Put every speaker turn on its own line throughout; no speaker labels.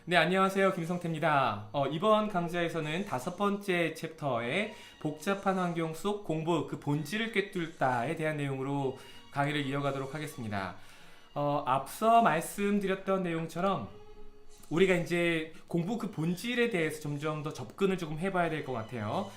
네, 안녕하세요. 김성태입니다. 이번 강좌에서는 5번째 챕터의 복잡한 환경 속 공부, 그 본질을 꿰뚫다에 대한 내용으로 강의를 이어가도록 하겠습니다. 앞서 말씀드렸던 내용처럼 우리가 이제 공부 그 본질에 대해서 점점 더 접근을 조금 해봐야 될 것 같아요.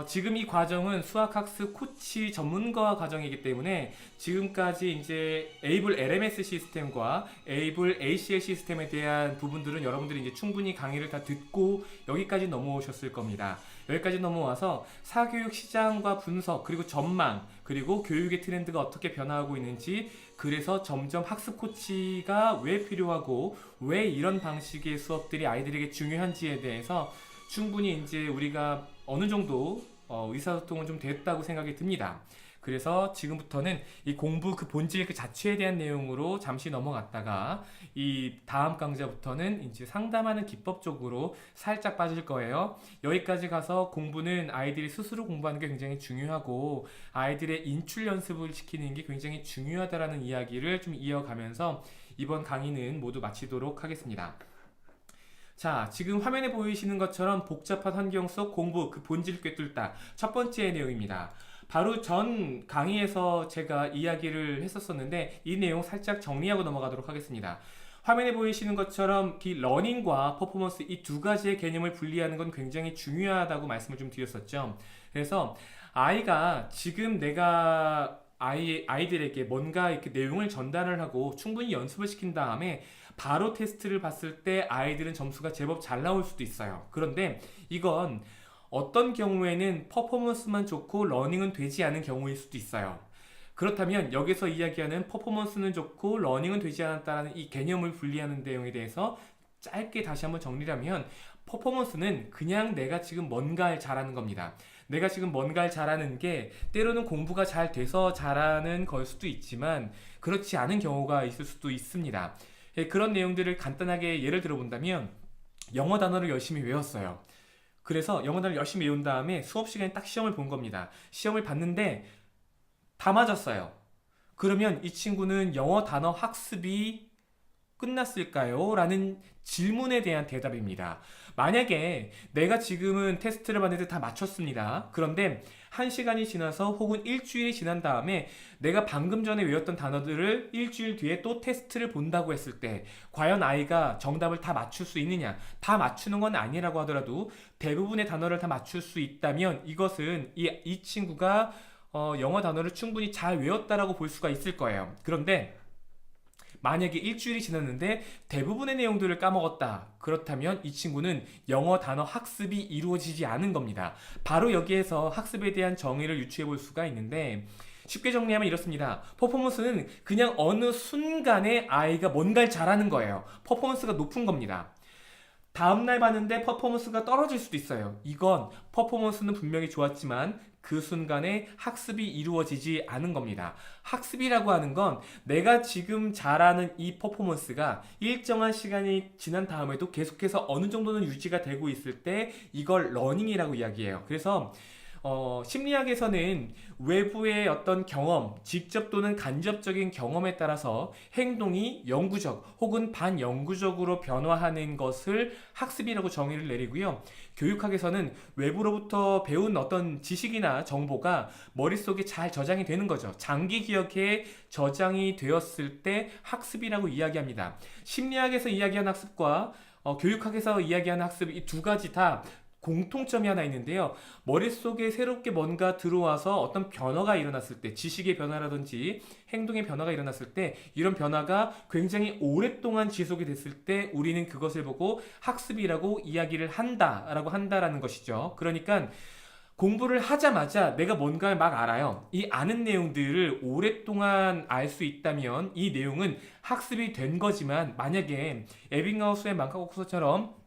지금 이 과정은 수학학습 코치 전문가 과정이기 때문에 지금까지 이제 에이블 LMS 시스템과 에이블 ACL 시스템에 대한 부분들은 여러분들이 이제 충분히 강의를 다 듣고 여기까지 넘어오셨을 겁니다. 여기까지 넘어와서 사교육 시장과 분석, 그리고 전망, 그리고 교육의 트렌드가 어떻게 변화하고 있는지, 그래서 점점 학습 코치가 왜 필요하고 왜 이런 방식의 수업들이 아이들에게 중요한지에 대해서 충분히 이제 우리가 어느 정도 의사소통은 좀 됐다고 생각이 듭니다. 그래서 지금부터는 이 공부 그 본질 그 자체에 대한 내용으로 잠시 넘어갔다가 이 다음 강좌부터는 이제 상담하는 기법 쪽으로 살짝 빠질 거예요. 여기까지 가서 공부는 아이들이 스스로 공부하는 게 굉장히 중요하고 아이들의 인출 연습을 시키는 게 굉장히 중요하다라는 이야기를 좀 이어가면서 이번 강의는 모두 마치도록 하겠습니다. 자, 지금 화면에 보이시는 것처럼 복잡한 환경 속 공부, 그 본질을 꿰뚫다. 첫 번째 내용입니다. 바로 전 강의에서 제가 이야기를 했었었는데 이 내용 살짝 정리하고 넘어가도록 하겠습니다. 화면에 보이시는 것처럼 이 러닝과 퍼포먼스 이 두 가지의 개념을 분리하는 건 굉장히 중요하다고 말씀을 좀 드렸었죠. 그래서 아이가 지금 내가 아이들에게 뭔가 이렇게 내용을 전달을 하고 충분히 연습을 시킨 다음에 바로 테스트를 봤을 때 아이들은 점수가 제법 잘 나올 수도 있어요. 그런데 이건 어떤 경우에는 퍼포먼스만 좋고 러닝은 되지 않은 경우일 수도 있어요. 그렇다면 여기서 이야기하는 퍼포먼스는 좋고 러닝은 되지 않았다는 이 개념을 분리하는 내용에 대해서 짧게 다시 한번 정리를 하면 퍼포먼스는 그냥 내가 지금 뭔가를 잘하는 겁니다. 내가 지금 뭔가를 잘하는 게 때로는 공부가 잘 돼서 잘하는 걸 수도 있지만 그렇지 않은 경우가 있을 수도 있습니다. 그런 내용들을 간단하게 예를 들어본다면 영어 단어를 열심히 외웠어요. 그래서 영어 단어를 열심히 외운 다음에 수업 시간에 딱 시험을 본 겁니다. 시험을 봤는데 다 맞았어요. 그러면 이 친구는 영어 단어 학습이 끝났을까요? 라는 질문에 대한 대답입니다. 만약에 내가 지금은 테스트를 봤는데 다 맞췄습니다. 그런데 한 시간이 지나서 혹은 일주일이 지난 다음에 내가 방금 전에 외웠던 단어들을 일주일 뒤에 또 테스트를 본다고 했을 때 과연 아이가 정답을 다 맞출 수 있느냐? 다 맞추는 건 아니라고 하더라도 대부분의 단어를 다 맞출 수 있다면 이것은 이 친구가 영어 단어를 충분히 잘 외웠다라고 볼 수가 있을 거예요. 그런데 만약에 일주일이 지났는데 대부분의 내용들을 까먹었다. 그렇다면 이 친구는 영어 단어 학습이 이루어지지 않은 겁니다. 바로 여기에서 학습에 대한 정의를 유추해 볼 수가 있는데 쉽게 정리하면 이렇습니다. 퍼포먼스는 그냥 어느 순간에 아이가 뭔가를 잘하는 거예요. 퍼포먼스가 높은 겁니다. 다음날 봤는데 퍼포먼스가 떨어질 수도 있어요. 이건 퍼포먼스는 분명히 좋았지만 그 순간에 학습이 이루어지지 않은 겁니다. 학습이라고 하는 건 내가 지금 잘하는 이 퍼포먼스가 일정한 시간이 지난 다음에도 계속해서 어느 정도는 유지가 되고 있을 때 이걸 러닝이라고 이야기해요. 그래서 심리학에서는 외부의 어떤 경험, 직접 또는 간접적인 경험에 따라서 행동이 영구적 혹은 반영구적으로 변화하는 것을 학습이라고 정의를 내리고요. 교육학에서는 외부로부터 배운 어떤 지식이나 정보가 머릿속에 잘 저장이 되는 거죠. 장기 기억에 저장이 되었을 때 학습이라고 이야기합니다. 심리학에서 이야기하는 학습과 교육학에서 이야기하는 학습 이 두 가지 다 공통점이 하나 있는데요. 머릿속에 새롭게 뭔가 들어와서 어떤 변화가 일어났을 때, 지식의 변화라든지 행동의 변화가 일어났을 때, 이런 변화가 굉장히 오랫동안 지속이 됐을 때 우리는 그것을 보고 학습이라고 이야기를 한다라는 것이죠. 그러니까 공부를 하자마자 내가 뭔가를 막 알아요. 이 아는 내용들을 오랫동안 알 수 있다면 이 내용은 학습이 된 거지만 만약에 에빙하우스의 만가국서처럼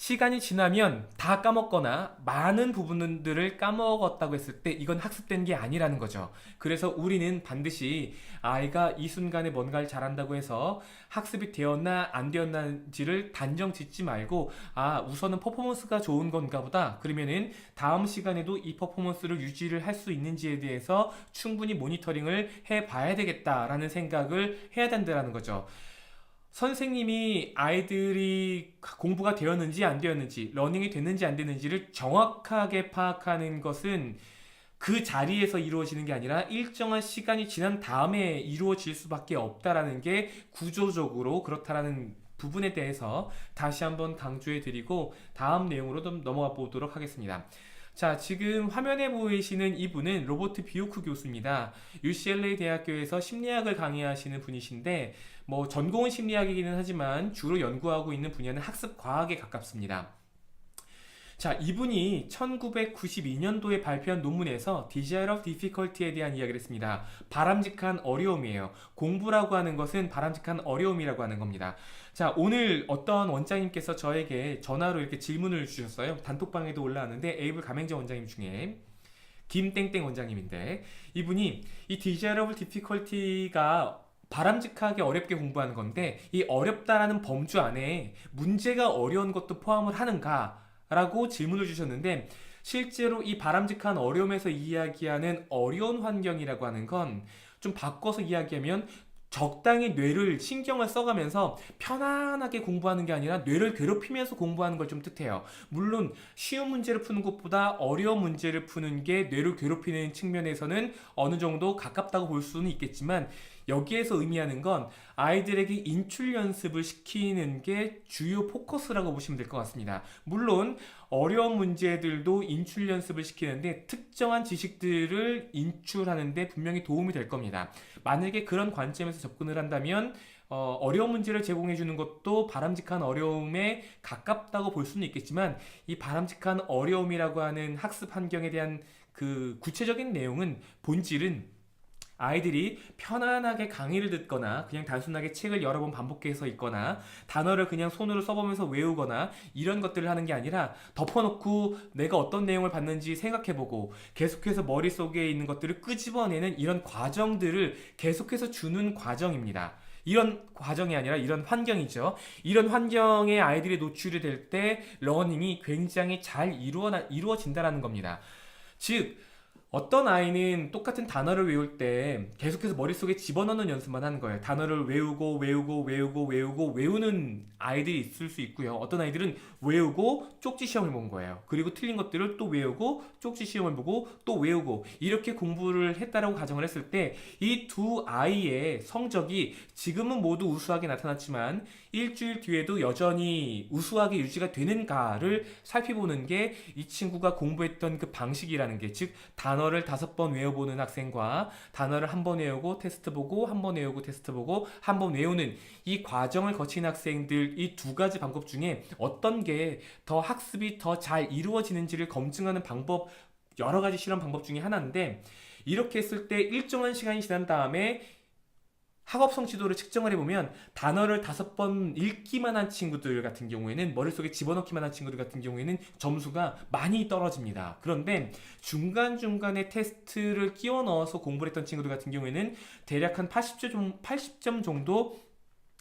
시간이 지나면 다 까먹거나 많은 부분들을 까먹었다고 했을 때 이건 학습된 게 아니라는 거죠. 그래서 우리는 반드시 아이가 이 순간에 뭔가를 잘한다고 해서 학습이 되었나 안 되었는지를 단정 짓지 말고 우선은 퍼포먼스가 좋은 건가 보다. 그러면은 다음 시간에도 이 퍼포먼스를 유지를 할 수 있는지에 대해서 충분히 모니터링을 해 봐야 되겠다라는 생각을 해야 된다는 거죠. 선생님이 아이들이 공부가 되었는지 안 되었는지, 러닝이 됐는지 안 됐는지를 정확하게 파악하는 것은 그 자리에서 이루어지는 게 아니라 일정한 시간이 지난 다음에 이루어질 수밖에 없다라는 게 구조적으로 그렇다라는 부분에 대해서 다시 한번 강조해 드리고 다음 내용으로 좀 넘어가 보도록 하겠습니다. 자, 지금 화면에 보이시는 이분은 로버트 비오크 교수입니다. UCLA 대학교에서 심리학을 강의하시는 분이신데, 뭐 전공은 심리학이기는 하지만 주로 연구하고 있는 분야는 학습 과학에 가깝습니다. 자, 이분이 1992년도에 발표한 논문에서 Desire of Difficulty에 대한 이야기를 했습니다. 바람직한 어려움이에요. 공부라고 하는 것은 바람직한 어려움이라고 하는 겁니다. 자, 오늘 어떤 원장님께서 저에게 전화로 이렇게 질문을 주셨어요. 단톡방에도 올라왔는데 에이블 가맹점 원장님 중에 김땡땡 원장님인데, 이분이 이 Desire of Difficulty가 바람직하게 어렵게 공부하는 건데 이 어렵다라는 범주 안에 문제가 어려운 것도 포함을 하는가? 라고 질문을 주셨는데, 실제로 이 바람직한 어려움에서 이야기하는 어려운 환경이라고 하는 건 좀 바꿔서 이야기하면 적당히 뇌를 신경을 써가면서 편안하게 공부하는 게 아니라 뇌를 괴롭히면서 공부하는 걸 좀 뜻해요. 물론 쉬운 문제를 푸는 것보다 어려운 문제를 푸는 게 뇌를 괴롭히는 측면에서는 어느 정도 가깝다고 볼 수는 있겠지만, 여기에서 의미하는 건 아이들에게 인출 연습을 시키는 게 주요 포커스라고 보시면 될 것 같습니다. 물론 어려운 문제들도 인출 연습을 시키는데 특정한 지식들을 인출하는데 분명히 도움이 될 겁니다. 만약에 그런 관점에서 접근을 한다면 어려운 문제를 제공해 주는 것도 바람직한 어려움에 가깝다고 볼 수는 있겠지만, 이 바람직한 어려움이라고 하는 학습 환경에 대한 그 구체적인 내용은, 본질은 아이들이 편안하게 강의를 듣거나 그냥 단순하게 책을 여러 번 반복해서 읽거나 단어를 그냥 손으로 써보면서 외우거나 이런 것들을 하는 게 아니라 덮어놓고 내가 어떤 내용을 봤는지 생각해보고 계속해서 머릿속에 있는 것들을 끄집어내는 이런 과정들을 계속해서 주는 과정입니다. 이런 과정이 아니라 이런 환경이죠. 이런 환경에 아이들이 노출이 될 때 러닝이 굉장히 잘 이루어진다라는 겁니다. 즉, 어떤 아이는 똑같은 단어를 외울 때 계속해서 머릿속에 집어넣는 연습만 하는 거예요. 단어를 외우는 아이들이 있을 수 있고요. 어떤 아이들은 외우고 쪽지 시험을 본 거예요. 그리고 틀린 것들을 또 외우고 쪽지 시험을 보고 또 외우고, 이렇게 공부를 했다라고 가정을 했을 때 이 두 아이의 성적이 지금은 모두 우수하게 나타났지만 일주일 뒤에도 여전히 우수하게 유지가 되는가를 살펴보는 게 이 친구가 공부했던 그 방식이라는 게, 즉 단어를 5번 외워보는 학생과 단어를 한 번 외우고 테스트 보고 한 번 외우고 테스트 보고 한 번 외우는 이 과정을 거친 학생들, 이 두 가지 방법 중에 어떤 게 더 학습이 더 잘 이루어지는지를 검증하는 방법, 여러 가지 실험 방법 중에 하나인데, 이렇게 했을 때 일정한 시간이 지난 다음에 학업 성취도를 측정을 해보면 단어를 5번 읽기만 한 친구들 같은 경우에는, 머릿속에 집어넣기만 한 친구들 같은 경우에는 점수가 많이 떨어집니다. 그런데 중간중간에 테스트를 끼워 넣어서 공부를 했던 친구들 같은 경우에는 대략 한 80점 정도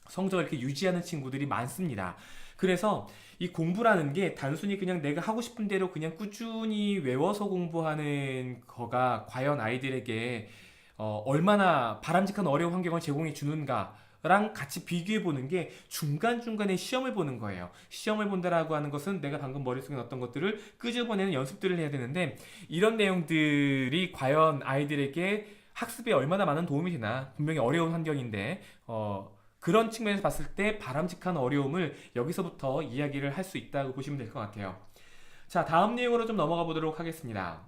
성적을 이렇게 유지하는 친구들이 많습니다. 그래서 이 공부라는 게 단순히 그냥 내가 하고 싶은 대로 그냥 꾸준히 외워서 공부하는 거가 과연 아이들에게 얼마나 바람직한 어려운 환경을 제공해 주는가랑 같이 비교해 보는 게 중간중간에 시험을 보는 거예요. 시험을 본다라고 하는 것은 내가 방금 머릿속에 넣었던 것들을 끄집어내는 연습들을 해야 되는데, 이런 내용들이 과연 아이들에게 학습에 얼마나 많은 도움이 되나, 분명히 어려운 환경인데 그런 측면에서 봤을 때 바람직한 어려움을 여기서부터 이야기를 할 수 있다고 보시면 될 것 같아요. 자, 다음 내용으로 좀 넘어가 보도록 하겠습니다.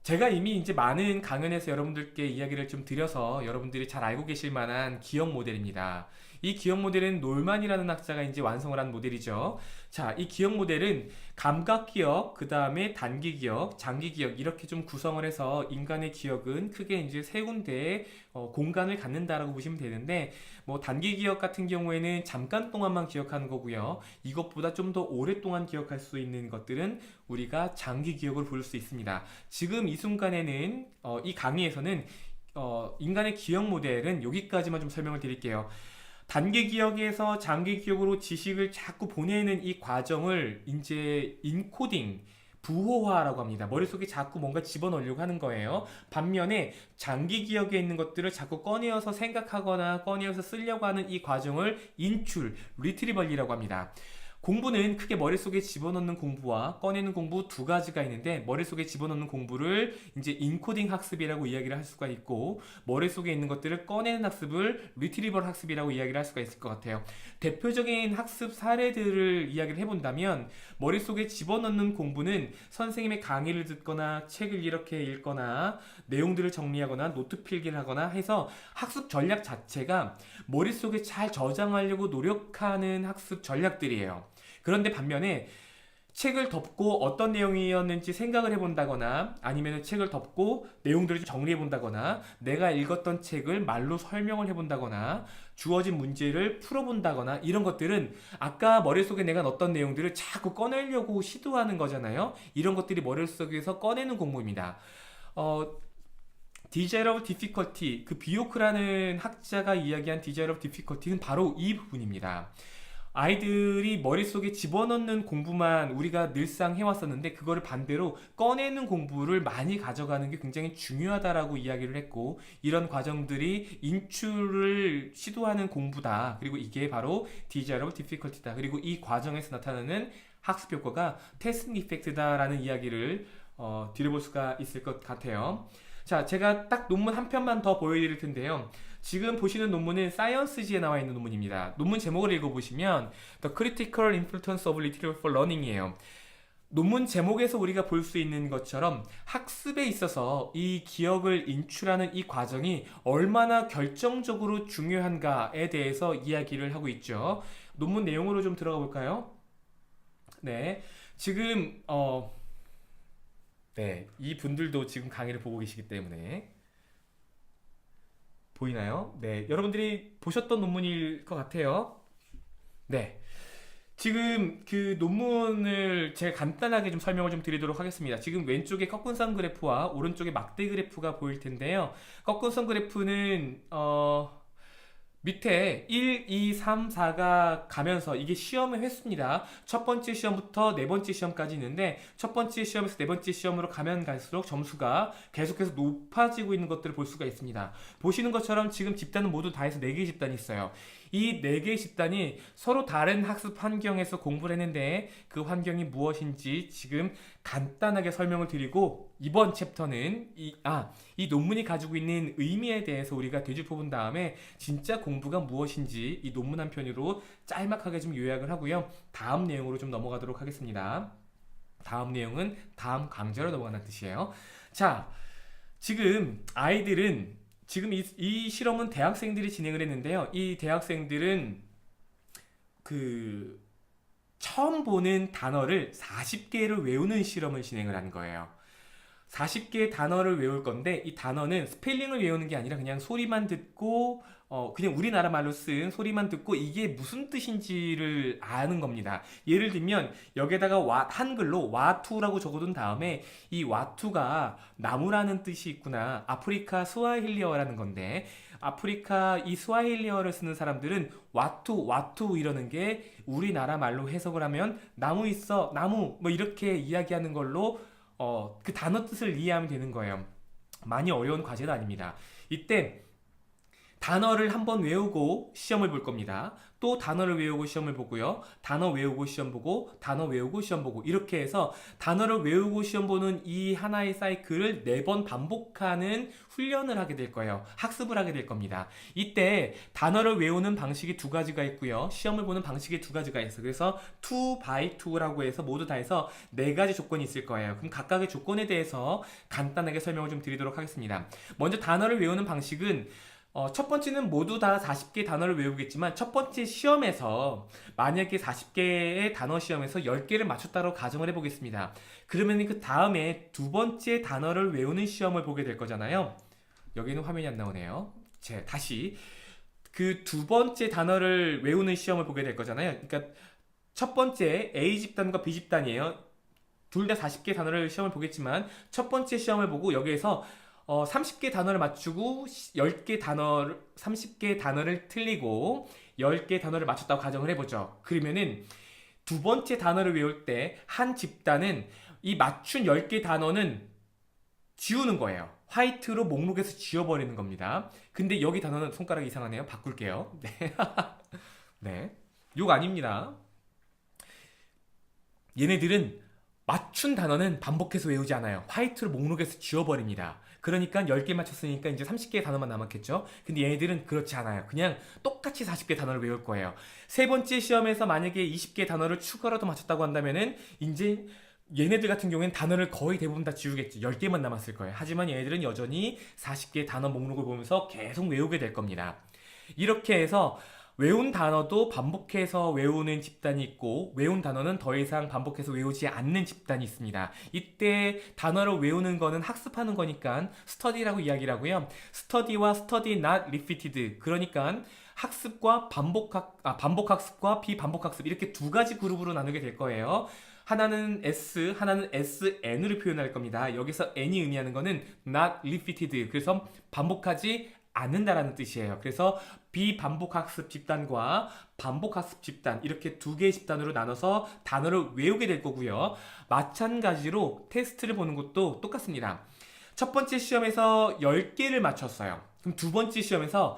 제가 이미 이제 많은 강연에서 여러분들께 이야기를 좀 드려서 여러분들이 잘 알고 계실 만한 기억 모델입니다. 이 기억 모델은 놀만이라는 학자가 이제 완성을 한 모델이죠. 자, 이 기억 모델은 감각 기억, 그 다음에 단기 기억, 장기 기억, 이렇게 좀 구성을 해서 인간의 기억은 크게 이제 세 군데의 공간을 갖는다라고 보시면 되는데, 뭐 단기 기억 같은 경우에는 잠깐 동안만 기억하는 거고요. 이것보다 좀 더 오랫동안 기억할 수 있는 것들은 우리가 장기 기억으로 부를 수 있습니다. 지금 이 순간에는 이 강의에서는 인간의 기억 모델은 여기까지만 좀 설명을 드릴게요. 단기 기억에서 장기 기억으로 지식을 자꾸 보내는 이 과정을 이제 인코딩, 부호화라고 합니다. 머릿속에 자꾸 뭔가 집어넣으려고 하는 거예요. 반면에 장기 기억에 있는 것들을 자꾸 꺼내어서 생각하거나 꺼내어서 쓰려고 하는 이 과정을 인출, 리트리벌리라고 합니다. 공부는 크게 머릿속에 집어넣는 공부와 꺼내는 공부 두 가지가 있는데, 머릿속에 집어넣는 공부를 이제 인코딩 학습이라고 이야기를 할 수가 있고, 머릿속에 있는 것들을 꺼내는 학습을 리트리벌 학습이라고 이야기를 할 수가 있을 것 같아요. 대표적인 학습 사례들을 이야기를 해본다면, 머릿속에 집어넣는 공부는 선생님의 강의를 듣거나 책을 이렇게 읽거나 내용들을 정리하거나 노트 필기를 하거나 해서 학습 전략 자체가 머릿속에 잘 저장하려고 노력하는 학습 전략들이에요. 그런데 반면에 책을 덮고 어떤 내용이었는지 생각을 해본다거나, 아니면 책을 덮고 내용들을 좀 정리해본다거나, 내가 읽었던 책을 말로 설명을 해본다거나, 주어진 문제를 풀어본다거나, 이런 것들은 아까 머릿속에 내가 넣었던 내용들을 자꾸 꺼내려고 시도하는 거잖아요. 이런 것들이 머릿속에서 꺼내는 공부입니다. Desirable difficulty, 그 비오크라는 학자가 이야기한 Desirable difficulty는 바로 이 부분입니다. 아이들이 머릿속에 집어넣는 공부만 우리가 늘상 해왔었는데, 그거를 반대로 꺼내는 공부를 많이 가져가는 게 굉장히 중요하다라고 이야기를 했고, 이런 과정들이 인출을 시도하는 공부다. 그리고 이게 바로 Desirable difficulty다. 그리고 이 과정에서 나타나는 학습 효과가 테스팅 이펙트다라는 이야기를 드려볼 수가 있을 것 같아요. 자, 제가 딱 논문 한 편만 더 보여드릴 텐데요. 지금 보시는 논문은 사이언스지에 나와 있는 논문입니다. 논문 제목을 읽어보시면 The Critical Influence of Literature for Learning이에요. 논문 제목에서 우리가 볼 수 있는 것처럼 학습에 있어서 이 기억을 인출하는 이 과정이 얼마나 결정적으로 중요한가에 대해서 이야기를 하고 있죠. 논문 내용으로 좀 들어가 볼까요? 네, 지금 네, 이 분들도 지금 강의를 보고 계시기 때문에 보이나요? 네, 여러분들이 보셨던 논문일 것 같아요. 네, 지금 그 논문을 제가 간단하게 좀 설명을 좀 드리도록 하겠습니다. 지금 왼쪽에 꺾은선 그래프와 오른쪽에 막대 그래프가 보일 텐데요. 꺾은선 그래프는 밑에 1, 2, 3, 4가 가면서 이게 시험의 횟수입니다. 첫 번째 시험부터 네 번째 시험까지 있는데, 첫 번째 시험에서 네 번째 시험으로 가면 갈수록 점수가 계속해서 높아지고 있는 것들을 볼 수가 있습니다. 보시는 것처럼 지금 집단은 모두 다 해서 4개의 집단이 있어요. 이 4개의 집단이 서로 다른 학습 환경에서 공부를 했는데, 그 환경이 무엇인지 지금 간단하게 설명을 드리고, 이번 챕터는 이 논문이 가지고 있는 의미에 대해서 우리가 되짚어 본 다음에 진짜 공부가 무엇인지 이 논문 한 편으로 짤막하게 좀 요약을 하고요. 다음 내용으로 좀 넘어가도록 하겠습니다. 다음 내용은 다음 강좌로 넘어가는 뜻이에요. 자, 지금 아이들은 지금 이 실험은 대학생들이 진행을 했는데요. 이 대학생들은 그 처음 보는 단어를 40개를 외우는 실험을 진행을 한 거예요. 40개의 단어를 외울 건데, 이 단어는 스펠링을 외우는 게 아니라 그냥 소리만 듣고 그냥 우리나라 말로 쓴 소리만 듣고 이게 무슨 뜻인지를 아는 겁니다. 예를 들면 여기에다가 한글로 와투라고 적어둔 다음에, 이 와투가 나무라는 뜻이 있구나, 아프리카 스와힐리어라는 건데, 아프리카 이 스와힐리어를 쓰는 사람들은 와투 이러는 게 우리나라 말로 해석을 하면 나무 있어, 나무, 뭐 이렇게 이야기하는 걸로 그 단어 뜻을 이해하면 되는 거예요. 많이 어려운 과제는 아닙니다. 이때 단어를 한번 외우고 시험을 볼 겁니다. 또 단어를 외우고 시험을 보고요. 단어 외우고 시험 보고, 단어 외우고 시험 보고, 이렇게 해서 단어를 외우고 시험 보는 이 하나의 사이클을 4번 반복하는 훈련을 하게 될 거예요. 학습을 하게 될 겁니다. 이때 단어를 외우는 방식이 2가지가 있고요. 시험을 보는 방식이 2가지가 있어요. 그래서 2 by 2라고 해서 모두 다 해서 4가지 조건이 있을 거예요. 그럼 각각의 조건에 대해서 간단하게 설명을 좀 드리도록 하겠습니다. 먼저 단어를 외우는 방식은 첫 번째는 모두 다 40개 단어를 외우겠지만, 첫 번째 시험에서 만약에 40개의 단어 시험에서 10개를 맞췄다고 가정을 해보겠습니다. 그러면 그 다음에 두 번째 단어를 외우는 시험을 보게 될 거잖아요. 여기는 화면이 안 나오네요. 다시 그 두 번째 단어를 외우는 시험을 보게 될 거잖아요. 그러니까 첫 번째 A 집단과 B 집단이에요. 둘 다 40개 단어를 시험을 보겠지만, 첫 번째 시험을 보고 여기에서 30개 단어를 맞추고 30개 단어를 틀리고 10개 단어를 맞췄다고 가정을 해보죠. 그러면은 두 번째 단어를 외울 때 한 집단은 이 맞춘 10개 단어는 지우는 거예요. 화이트로 목록에서 지워버리는 겁니다. 근데 여기 단어는 손가락이 이상하네요. 바꿀게요. 네. 네. 욕 아닙니다. 얘네들은 맞춘 단어는 반복해서 외우지 않아요. 화이트로 목록에서 지워버립니다. 그러니까 10개 맞췄으니까 이제 30개의 단어만 남았겠죠? 근데 얘네들은 그렇지 않아요. 그냥 똑같이 40개 단어를 외울 거예요. 세 번째 시험에서 만약에 20개 단어를 추가로도 맞췄다고 한다면은 이제 얘네들 같은 경우에는 단어를 거의 대부분 다 지우겠죠. 10개만 남았을 거예요. 하지만 얘네들은 여전히 40개 단어 목록을 보면서 계속 외우게 될 겁니다. 이렇게 해서 외운 단어도 반복해서 외우는 집단이 있고 외운 단어는 더 이상 반복해서 외우지 않는 집단이 있습니다. 이때 단어를 외우는 거는 학습하는 거니까 스터디라고 이야기를 하고요. 스터디와 study not repeated, 그러니까 학습과 반복학습과 비반복학습, 이렇게 두 가지 그룹으로 나누게 될 거예요. 하나는 S, 하나는 SN으로 표현할 겁니다. 여기서 N이 의미하는 거는 not repeated, 그래서 반복하지 않는다라는 뜻이에요. 그래서 비반복학습 집단과 반복학습 집단, 이렇게 두 개의 집단으로 나눠서 단어를 외우게 될 거고요. 마찬가지로 테스트를 보는 것도 똑같습니다. 첫 번째 시험에서 10개를 맞췄어요. 그럼 두 번째 시험에서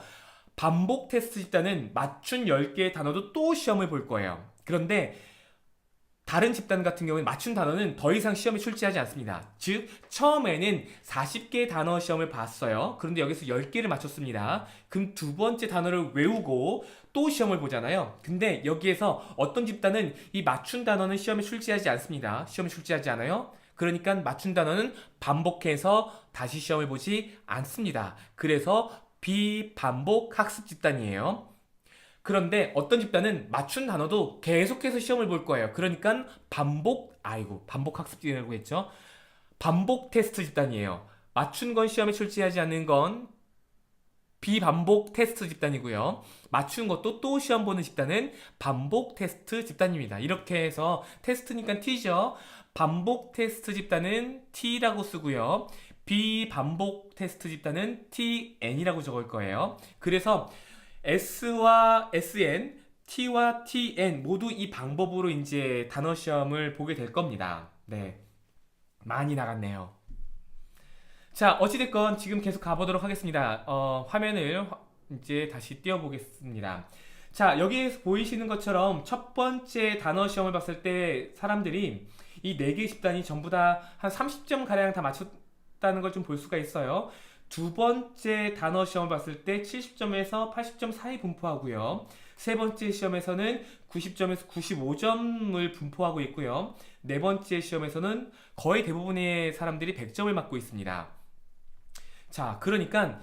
반복 테스트 집단은 맞춘 10개의 단어도 또 시험을 볼 거예요. 그런데 다른 집단 같은 경우는 맞춘 단어는 더 이상 시험에 출제하지 않습니다. 즉 처음에는 40개의 단어 시험을 봤어요. 그런데 여기서 10개를 맞췄습니다. 그럼 두 번째 단어를 외우고 또 시험을 보잖아요. 근데 여기에서 어떤 집단은 이 맞춘 단어는 시험에 출제하지 않습니다. 시험에 출제하지 않아요. 그러니까 맞춘 단어는 반복해서 다시 시험을 보지 않습니다. 그래서 비반복 학습 집단이에요. 그런데 어떤 집단은 맞춘 단어도 계속해서 시험을 볼 거예요. 그러니까 반복 학습이라고 했죠. 반복 테스트 집단이에요. 맞춘 건 시험에 출제하지 않는 건 비반복 테스트 집단이고요. 맞춘 것도 또 시험 보는 집단은 반복 테스트 집단입니다. 이렇게 해서 테스트니까 T죠. 반복 테스트 집단은 T라고 쓰고요. 비반복 테스트 집단은 TN이라고 적을 거예요. 그래서 S와 SN, T와 TN 모두 이 방법으로 이제 단어 시험을 보게 될 겁니다. 네. 많이 나갔네요. 자, 어찌됐건 지금 계속 가보도록 하겠습니다. 화면을 이제 다시 띄워보겠습니다. 자, 여기에서 보이시는 것처럼 첫 번째 단어 시험을 봤을 때 사람들이 이 4개 집단이 전부 다 한 30점 가량 다 맞췄다는 걸 좀 볼 수가 있어요. 두 번째 단어 시험을 봤을 때 70점에서 80점 사이 분포하고요. 세 번째 시험에서는 90점에서 95점을 분포하고 있고요. 네 번째 시험에서는 거의 대부분의 사람들이 100점을 맞고 있습니다. 자, 그러니까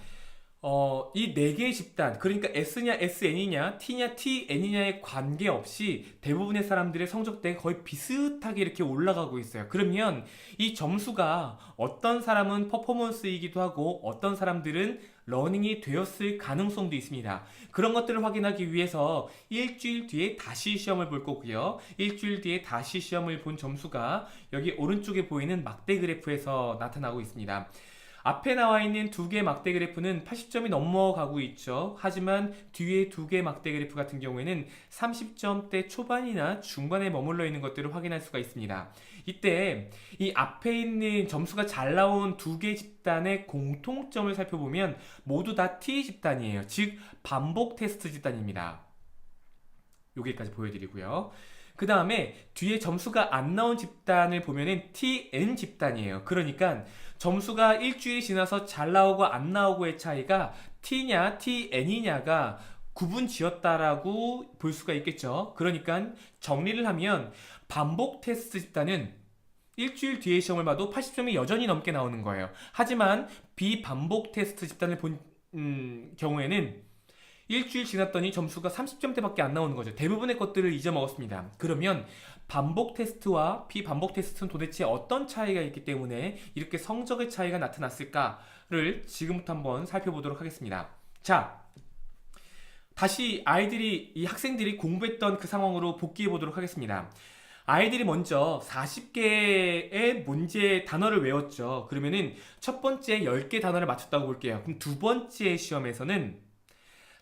이 4개의 집단, 그러니까 S냐 SN이냐 T냐 TN이냐에 관계없이 대부분의 사람들의 성적대가 거의 비슷하게 이렇게 올라가고 있어요. 그러면 이 점수가 어떤 사람은 퍼포먼스이기도 하고 어떤 사람들은 러닝이 되었을 가능성도 있습니다. 그런 것들을 확인하기 위해서 일주일 뒤에 다시 시험을 볼 거고요. 일주일 뒤에 다시 시험을 본 점수가 여기 오른쪽에 보이는 막대 그래프에서 나타나고 있습니다. 앞에 나와 있는 두 개의 막대 그래프는 80점이 넘어가고 있죠. 하지만 뒤에 두 개의 막대 그래프 같은 경우에는 30점대 초반이나 중반에 머물러 있는 것들을 확인할 수가 있습니다. 이때 이 앞에 있는 점수가 잘 나온 두 개의 집단의 공통점을 살펴보면 모두 다 T 집단이에요. 즉 반복 테스트 집단입니다. 여기까지 보여드리고요. 그 다음에 뒤에 점수가 안 나온 집단을 보면은 TN 집단이에요. 그러니까 점수가 일주일이 지나서 잘 나오고 안 나오고의 차이가 T냐 TN이냐가 구분 지었다라고 볼 수가 있겠죠. 그러니까 정리를 하면 반복 테스트 집단은 일주일 뒤에 시험을 봐도 80점이 여전히 넘게 나오는 거예요. 하지만 비반복 테스트 집단을 본 경우에는 일주일 지났더니 점수가 30점대밖에 안 나오는 거죠. 대부분의 것들을 잊어먹었습니다. 그러면 반복 테스트와 비반복 테스트는 도대체 어떤 차이가 있기 때문에 이렇게 성적의 차이가 나타났을까를 지금부터 한번 살펴보도록 하겠습니다. 자, 다시 이 학생들이 공부했던 그 상황으로 복귀해 보도록 하겠습니다. 아이들이 먼저 40개의 문제 단어를 외웠죠. 그러면은 첫 번째 10개 단어를 맞췄다고 볼게요. 그럼 두 번째 시험에서는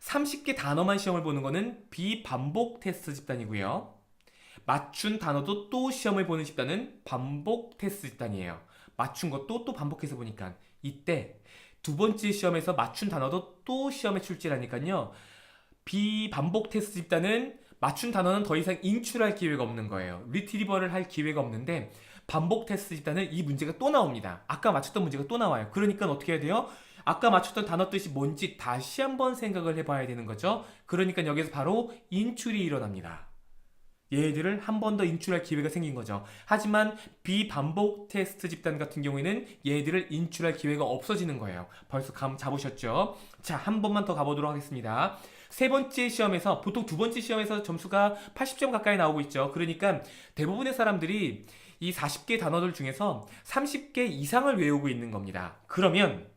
30개 단어만 시험을 보는 거는 비반복 테스트 집단이고요. 맞춘 단어도 또 시험을 보는 집단은 반복 테스트 집단이에요. 맞춘 것도 또 반복해서 보니까 이때 두 번째 시험에서 맞춘 단어도 또 시험에 출제하니까요. 비반복 테스트 집단은 맞춘 단어는 더 이상 인출할 기회가 없는 거예요. 리트리버를 할 기회가 없는데 반복 테스트 집단은 이 문제가 또 나옵니다. 아까 맞췄던 문제가 또 나와요. 그러니까 어떻게 해야 돼요? 아까 맞췄던 단어 뜻이 뭔지 다시 한번 생각을 해봐야 되는 거죠. 그러니까 여기서 바로 인출이 일어납니다. 얘들을 한 번 더 인출할 기회가 생긴 거죠. 하지만 비반복 테스트 집단 같은 경우에는 얘들을 인출할 기회가 없어지는 거예요. 벌써 감 잡으셨죠? 자, 한 번만 더 가보도록 하겠습니다. 세 번째 시험에서, 보통 두 번째 시험에서 점수가 80점 가까이 나오고 있죠. 그러니까 대부분의 사람들이 이 40개 단어들 중에서 30개 이상을 외우고 있는 겁니다. 그러면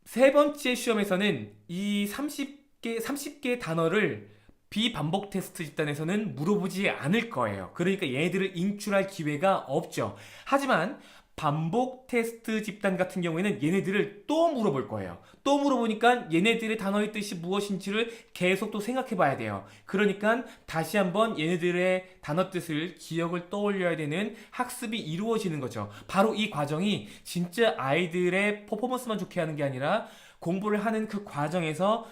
세 번째 시험에서는 이 30개 단어를 비반복 테스트 집단에서는 물어보지 않을 거예요. 그러니까 얘들을 인출할 기회가 없죠. 하지만 반복 테스트 집단 같은 경우에는 얘네들을 또 물어볼 거예요. 또 물어보니까 얘네들의 단어의 뜻이 무엇인지를 계속 또 생각해 봐야 돼요. 그러니까 다시 한번 얘네들의 단어 뜻을 기억을 떠올려야 되는 학습이 이루어지는 거죠. 바로 이 과정이 진짜 아이들의 퍼포먼스만 좋게 하는 게 아니라 공부를 하는 그 과정에서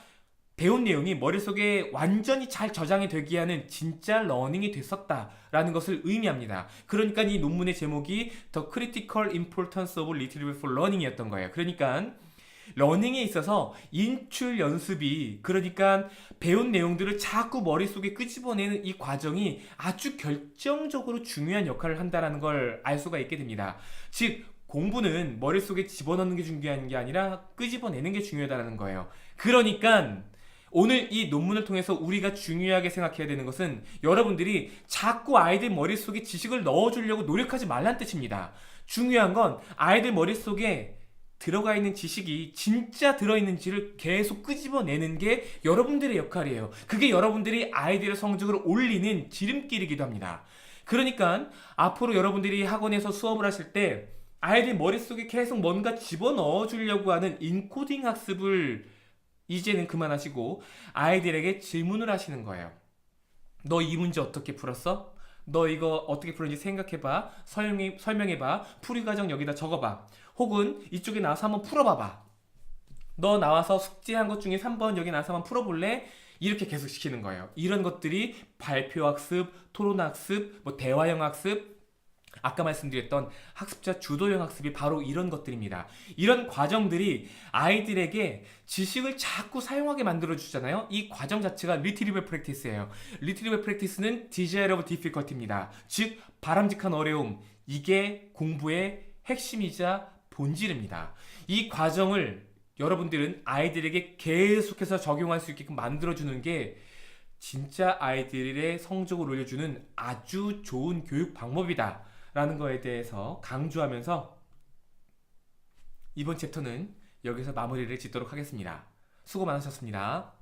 배운 내용이 머릿속에 완전히 잘 저장이 되게 하는 진짜 러닝이 됐었다라는 것을 의미합니다. 그러니까 이 논문의 제목이 The Critical Importance of Retrieval for Learning이었던 거예요. 그러니까 러닝에 있어서 인출 연습이, 그러니까 배운 내용들을 자꾸 머릿속에 끄집어내는 이 과정이 아주 결정적으로 중요한 역할을 한다는 걸 알 수가 있게 됩니다. 즉 공부는 머릿속에 집어넣는 게 중요한 게 아니라 끄집어내는 게 중요하다는 거예요. 그러니까 오늘 이 논문을 통해서 우리가 중요하게 생각해야 되는 것은 여러분들이 자꾸 아이들 머릿속에 지식을 넣어주려고 노력하지 말란 뜻입니다. 중요한 건 아이들 머릿속에 들어가 있는 지식이 진짜 들어있는지를 계속 끄집어내는 게 여러분들의 역할이에요. 그게 여러분들이 아이들의 성적을 올리는 지름길이기도 합니다. 그러니까 앞으로 여러분들이 학원에서 수업을 하실 때 아이들 머릿속에 계속 뭔가 집어넣어주려고 하는 인코딩 학습을 이제는 그만하시고 아이들에게 질문을 하시는 거예요. 너 이 문제 어떻게 풀었어? 너 이거 어떻게 풀었는지 생각해봐. 설명해봐. 풀이 과정 여기다 적어봐. 혹은 이쪽에 나와서 한번 풀어봐봐. 너 나와서 숙제한 것 중에 3번 여기 나와서 한번 풀어볼래? 이렇게 계속 시키는 거예요. 이런 것들이 발표 학습, 토론 학습, 대화형 학습, 아까 말씀드렸던 학습자 주도형 학습이 바로 이런 것들입니다. 이런 과정들이 아이들에게 지식을 자꾸 사용하게 만들어주잖아요. 이 과정 자체가 리트리버 프랙티스예요. 리트리버 프랙티스는 desirable difficulty입니다. 즉 바람직한 어려움, 이게 공부의 핵심이자 본질입니다. 이 과정을 여러분들은 아이들에게 계속해서 적용할 수 있게끔 만들어주는 게 진짜 아이들의 성적을 올려주는 아주 좋은 교육 방법이다 라는 거에 대해서 강조하면서 이번 챕터는 여기서 마무리를 짓도록 하겠습니다. 수고 많으셨습니다.